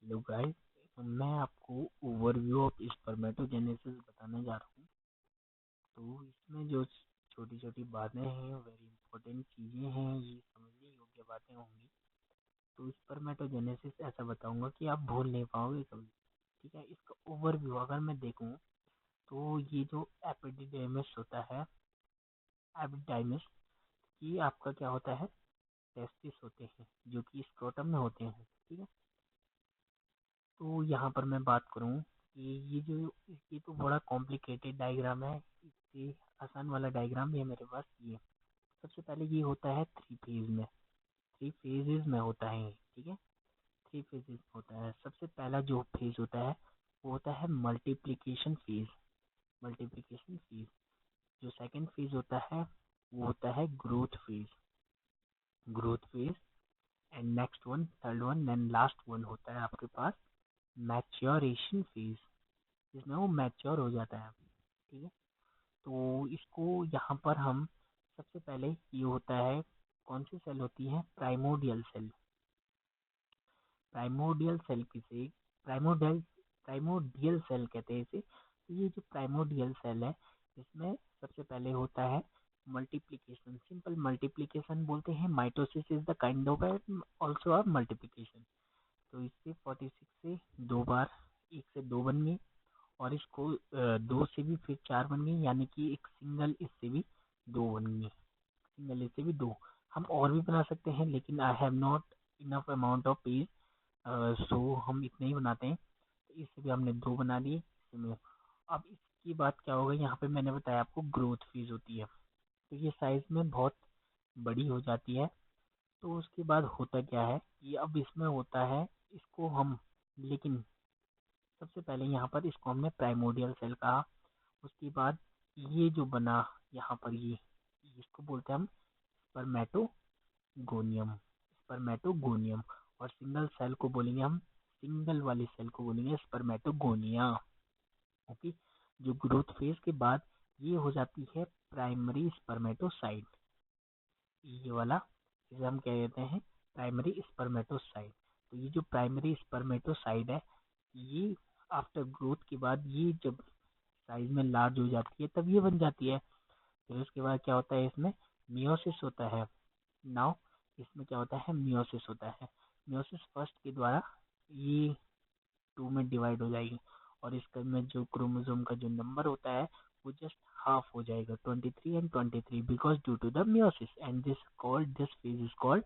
Hello guys, मैं आपको overview of spermatogenesis बताने जा रहा हूँ। तो इसमें जो छोटी छोटी बातें हैं, वेरी इंपॉर्टेंट चीज़ें हैं, ये समझने योग्य बातें होंगी। तो स्पर्मेटोजेनेसिस ऐसा बताऊंगा कि आप भूल नहीं पाओगे कभी। ठीक है, इसका ओवरव्यू अगर मैं देखूँ तो ये जो एपिडिडेमिस होता है, एपिडाइमिस, ये आपका क्या होता है, टेस्टिस होते हैं जो कि स्क्रोटम में होते हैं। ठीक है, तो यहाँ पर मैं बात करूँ कि ये तो बड़ा कॉम्प्लिकेटेड डायग्राम है। इससे आसान वाला डायग्राम भी है मेरे पास। ये सबसे पहले ये होता है थ्री फेजेस में होता है। ठीक है, थ्री फेजेस होता है। सबसे पहला जो फेज होता है वो होता है मल्टीप्लिकेशन फेज। जो सेकंड फेज होता है वो होता है growth phase. And next one, third one, then last one होता है आपके पास मैच्योरेशन फेज, जिसमें वो मैच्योर हो जाता है। ठीक है, तो इसको यहाँ पर हम सबसे पहले ये होता है, कौन सी सेल होती है, प्राइमोडियल सेल किसे प्राइमोडियल प्राइमोडियल सेल कहते हैं इसे। तो ये जो प्राइमोडियल सेल है, इसमें सबसे पहले होता है मल्टीप्लिकेशन, सिंपल मल्टीप्लिकेशन बोलते हैं। Mitosis is the kind of also a multiplication. तो इससे 46 से दो बार, एक से दो बन गए, और इसको दो से भी फिर चार बन गए, यानी कि एक सिंगल इससे भी दो बन गए। सिंगल इससे भी दो, हम और भी बना सकते हैं लेकिन I have not enough amount of page, so हम इतने ही बनाते हैं। तो इससे भी हमने दो बना दिए इसमें। अब इसकी बात क्या होगा, यहाँ पे मैंने बताया आपको ग्रोथ फेज होती है। तो ये साइज में बहुत बड़ी हो जाती है। तो उसके बाद होता क्या है कि अब इसमें होता है, इसको हम, लेकिन सबसे पहले यहाँ पर इसको हमने प्राइमोडियल सेल कहा। उसके बाद ये जो बना यहाँ पर, ये इसको बोलते हैं हम स्पर्मेटोगोनियम। और सिंगल सेल को बोलेंगे हम, सिंगल वाली सेल को बोलेंगे स्पर्मेटोगोनिया। ओके, जो ग्रोथ फेज के बाद ये हो जाती है प्राइमरी स्पर्मेटोसाइट, ये वाला, इसे हम कह देते हैं प्राइमरी स्पर्मेटोसाइट। तो ये जो प्राइमरी स्पर्मेटोसाइट है, ये आफ्टर ग्रोथ के बाद ये जब साइज में लार्ज हो जाती है तब ये बन जाती है। फिर उसके बाद क्या होता है, इसमें मियोसिस होता है। नाउ इसमें क्या होता है, मियोसिस होता है। मियोसिस फर्स्ट के द्वारा ये टू में डिवाइड हो जाएगी, और इसका में जो क्रोमोसोम का जो नंबर होता है वो जस्ट हाफ हो जाएगा, 23 and 23, because due to the meiosis. And this phase is called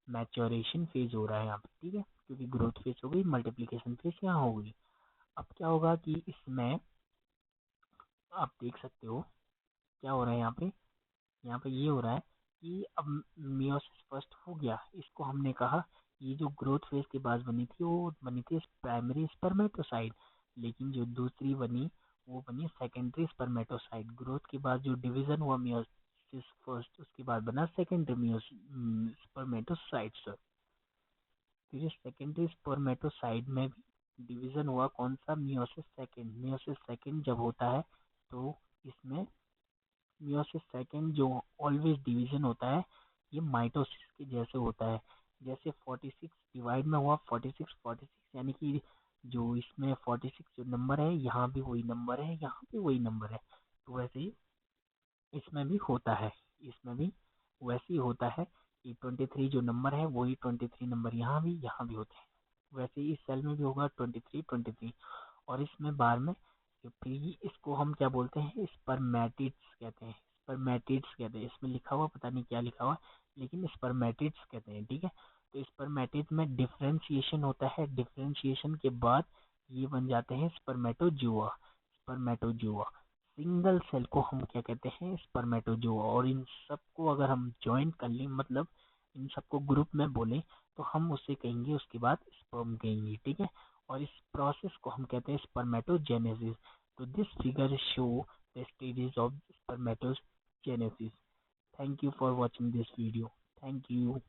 maturation phase हो रहा है यहाँ पे। ठीक है, क्योंकि ग्रोथ फेज हो गई, मल्टीप्लीकेशन फेज यहाँ हो गई। अब क्या होगा कि इसमें आप देख सकते हो क्या हो रहा है यहाँ पे ये हो रहा है कि अब मियोसिस फर्स्ट हो गया, इसको हमने कहा, ये जो ग्रोथ फेज के बाद बनी थी वो बनी थी प्राइमरी स्पर्मेटोसाइट, लेकिन जो दूसरी बनी वो बनी सेकेंडरी स्पर्मेटोसाइट। ग्रोथ के बाद जो डिवीजन हुआ मियोसिस फर्स्ट, उसके बाद बना सेकेंडरी स्पर्मेटोसाइट सर। फिर इस सेकेंडरी स्पर्मेटोसाइट में भी डिवीजन हुआ, कौन सा, मियोसिस सेकेंड जब होता है तो इसमें मियोसिस सेकेंड जो ऑलवेज डिवीजन होता है, ये माइटोसिस के जैसे होता है। जैसे 46 डिवाइड में हुआ 46 यानी कि जो इसमें 46 जो नंबर है, यहाँ भी वही नंबर है, यहाँ भी वही नंबर है। तो वैसे ही इसमें भी होता है, इसमें भी वैसे ही होता है कि 23 जो नंबर है वही 23 नंबर यहाँ भी होते हैं। वैसे ही इस सेल में भी होगा 23 और इसमें बार में, फिर इसको हम क्या बोलते हैं, स्पर्मेटिड्स कहते हैं। इसमें लिखा हुआ पता नहीं क्या लिखा हुआ, लेकिन स्पर्मेटिड्स कहते हैं। ठीक है, तो स्पर्मेटिड्स में डिफ्रेंशिएशन होता है, डिफ्रेंशिएशन के बाद ये बन जाते हैं स्पर्मेटोजोआ। सिंगल सेल को हम क्या कहते हैं, स्पर्मेटोजोआ। और इन सबको अगर हम ज्वाइन कर लें, मतलब इन सबको ग्रुप में बोलें, तो हम उसे कहेंगे, उसके बाद स्पर्म कहेंगे। ठीक है, और इस प्रोसेस को हम कहते हैं स्पर्मेटोजेनेसिस। तो this figure show the stages of spermatogenesis. Thank you for watching this video. Thank you.